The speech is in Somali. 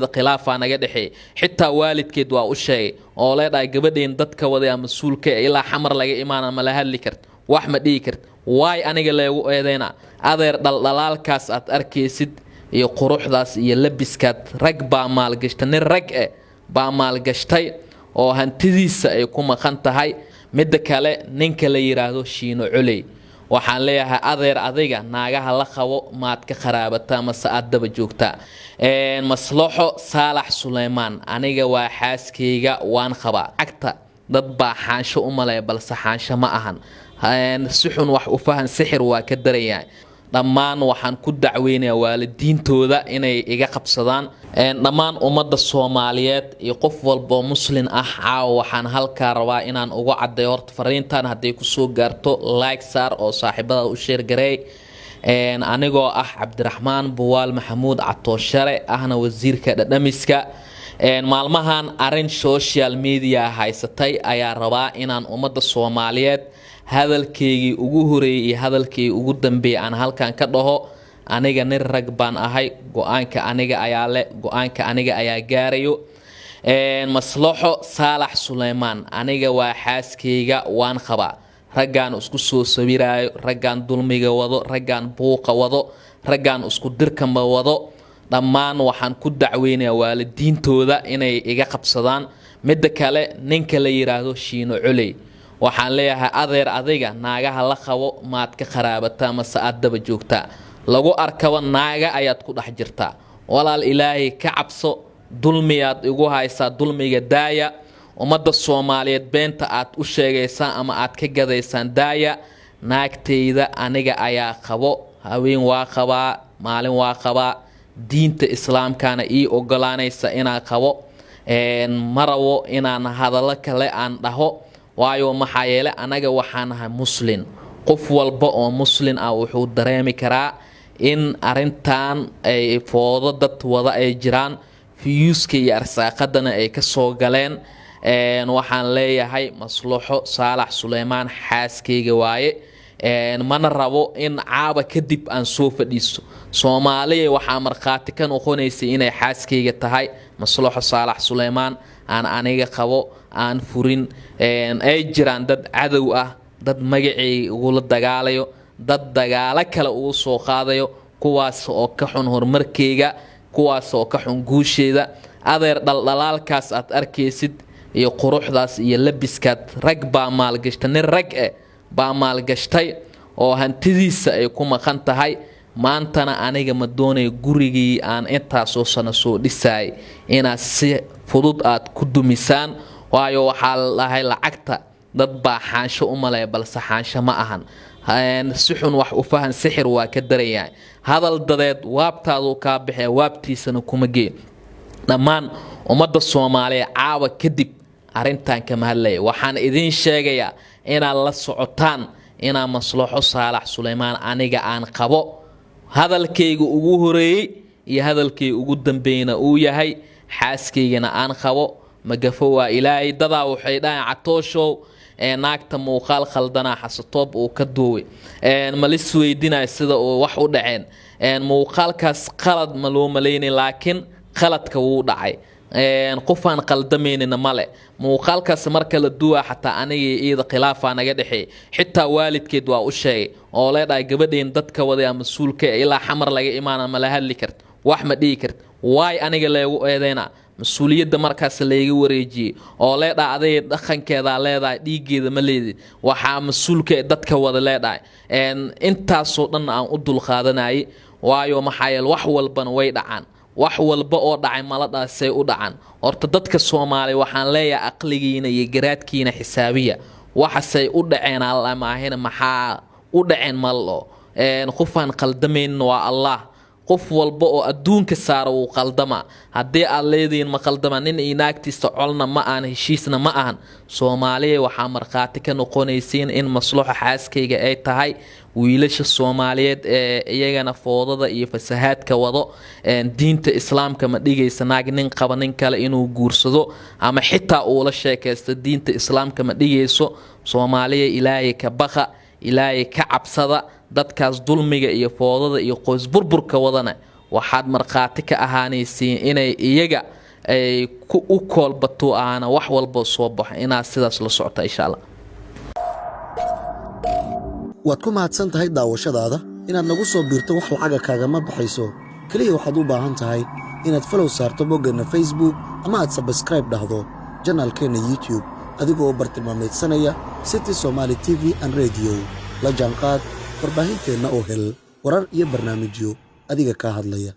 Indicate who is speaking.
Speaker 1: khilaafa naga dhaxay xitaa waalidkeed waa u sheegay oo leedahay gabadheen dadka wada mas'uulka ilaa xamar laga iimaana ma la hadli karto wax ma dhigi karto waay aniga leegu eedeena adeer dhaldhalaalkaas aad arkaysid iyo quruxdaas iyo labiskaad rag baa maalgashtay nin rag baa maalgashtay oo hantidiisa ay ku maqan tahay mid kale ninka la yiraahdo Shiino Culey waxaan leeyahay adeer adiga naagaha la qabo maad ka qaraabata ama saadaba joogta maslaxo Saalax Suleymaan aniga waa xaaskeyga waan qaba agta dad baa xaansho u malay balse xaansho ma ahan si xun wax u fahan sixir waa ka darayaan dhammaan waxaan ku dacweynayaa waalidiintooda inay iga qabsadaan dhammaan ummadda Soomaaliyeed iyo qof walba muslim ah waxaan halka rabaa inaan ugu cadeeyo horta fariintan haday ku soo gaarto like saar oo saaxiibada u share gareey anigoo ah Cabdiraxmaan Buwaal Maxamuud Catooshare ahna wasiirka dhadhamiska maalmahan arin social media haysatay ayaa rabaa inaan ummadda Soomaaliyeed hadalkeygii ugu horeeyay iyo hadalkii ugu dambeeyay aan halkan ka dhaho aniga nin rag baan ahay go'aanka aniga ayaa leh go'aanka aniga ayaa gaarayo maslaxo Saalax Suleymaan aniga waa xaaskeyga waan qaba raggaan isku soo sawiraayo raggaan dulmiga wado raggaan buuqa wado raggaan isku dirkama wado dhammaan waxaan ku dacweynayaa waalidiintooda inay iga qabsadaan mid kale ninka la yiraahdo Shiino Culey waxaan leeyahay adeer adiga naagaha la qabo maad ka qaraabata ama saadaba joogta lagu arkaba naaga ayaad ku dhax jirtaa walaal ilaahay ka cabso dulmiyaad igu haysaa dulmiga daaya ummadda Soomaaliyeed beenta aad u sheegaysaa ama aad ka gadaysaan daaya naagteyda aniga ayaa qabo haween waa qabaa maalin waa qabaa diinta islaamkana ii ogolaanaysa inaan qabo marawo inaan hadallo kale aan dhaho waayo maxaa yeelay anaga waxaan ahay muslim qof walba oo muslim ah wuxuu dareemi karaa in arintan ay foodo dad wada ay jiraan fiyuuska iyo arsaaqadana ay ka soo galeen waxaan leeyahay maslaxo Saalax Suleymaan xaaskeyga waaye mana rabo in caaba kadib aan soo fadhiisto Soomaaliya waxa marqaati ka noqonaysa inay xaaskeyga tahay maslaxo Saalax Suleymaan aan aniga qabo aan furin ay jiraan dad cadow ah dad magacay ugu la dagaalayo dad dagaala kale uu soo qaadayo kuwaas oo ka xun horumarkeyga kuwaas oo ka xun guusheeda adeer dhaldhalaalkaas aad arkaysid iyo quruxdaas iyo labiskaad rag baa maalgashtay nin rag baa maalgashtay oo hantidiisa ay ku maqan tahay maantana aniga ma doonay gurigii aan intaas oo sano soo dhisay inaad si fudud aad ku dumisaan waayo waxa lahay lacagta dad baa xaansho u malay balse xaansho ma ahan si xun wax u fahan sixir waa ka darayaan hadal dadeed waabtaadu ka bixay waabtiisana kuma geey dhammaan ummadda Soomaaliyeed caawa kadib arintan kama hadlay waxaan idin sheegayaa inaad la socotaan inaa maslaxo Saalax Suleymaan aniga aan qabo hadalkeyga ugu horeeyay iyo hadalkeyga ugu dambeeyna uu yahay xaaskeyga aan qabo magafo waa ilaahay dadaa waxay dhaayaan Catooshow naagta muuqaal khaldana xasatoob oo ka duway malis weydinay sida oo wax u dhaceen muuqaalkaas qalad ma loo maleeyay laakiin qaladka wuu dhacay qofaan qaldameynina male muuqaalkaas marka la duwa xataa aniga iyada khilaafa naga dhaxay xitaa waalidkeed waa u sheegay oo leedahay gabadheen dadka wada mas'uulka ilaa xamar laga iimaana ma la hadli karto wax ma dhigi karto waay aniga leegu eedeena mas'uuliyadda markaas leega wareejiyay oo leedahay aday dhaqankeeda leedahay dhiigeeda ma leedid waxa mas'uulka dadka wada leedahay intaas oo dhan aan u dul qaadanay waayo maxaa yeelay wax walbana way dhacaan wax walba oo dhacay maladaasay u dhacan horta dadka Soomaaliyeed waxaan leeyahay aqligiina iyo garaadkiina xisaabiya waxasay u dhaceen Allah ma ahina maxaa u dhaceen malo qofaan qaldameyn waa Allah qof walba oo adduunka saara uu qaldama hadii aad leediin ma qaldama nin inaagtiisa colna ma aan heshiisna ma ahan Soomaaliya waxa marqaati ka noqonaysiin in maslaxo xaaskeyga ay tahay wiilasha Soomaaliyeed iyagana foodada iyo fasahaadka wado diinta islaamka ma dhigaysa naag nin qaba nin kale inuu guursado ama xitaa uu la sheekaysto diinta islaamka ma dhigayso Soomaaliya ilaahay ka baqa ilaahay ka cabsada dadkaas dulmiga iyo foodada iyo qoys burburka wadana waxaad markhaati ka ahaanaysiin inay iyaga ay u koolbato aana wax walba soo baxo inaad sidaas la socota insha Allah.
Speaker 2: waad ku mahadsan tahay daawashadaada inaad nagu soo biirto wax lacaga kaagama baxayso kaliya waxaad u baahan tahay inaad follow saarto boggeenna Facebook ama aad subscribe dhahdo channelkeena YouTube adigoo bartilmaameedsanaya City Somali TV and Radio la jaanqaad warbaahinteena oo hel warar iyo barnaamijyo adiga ka hadlaya.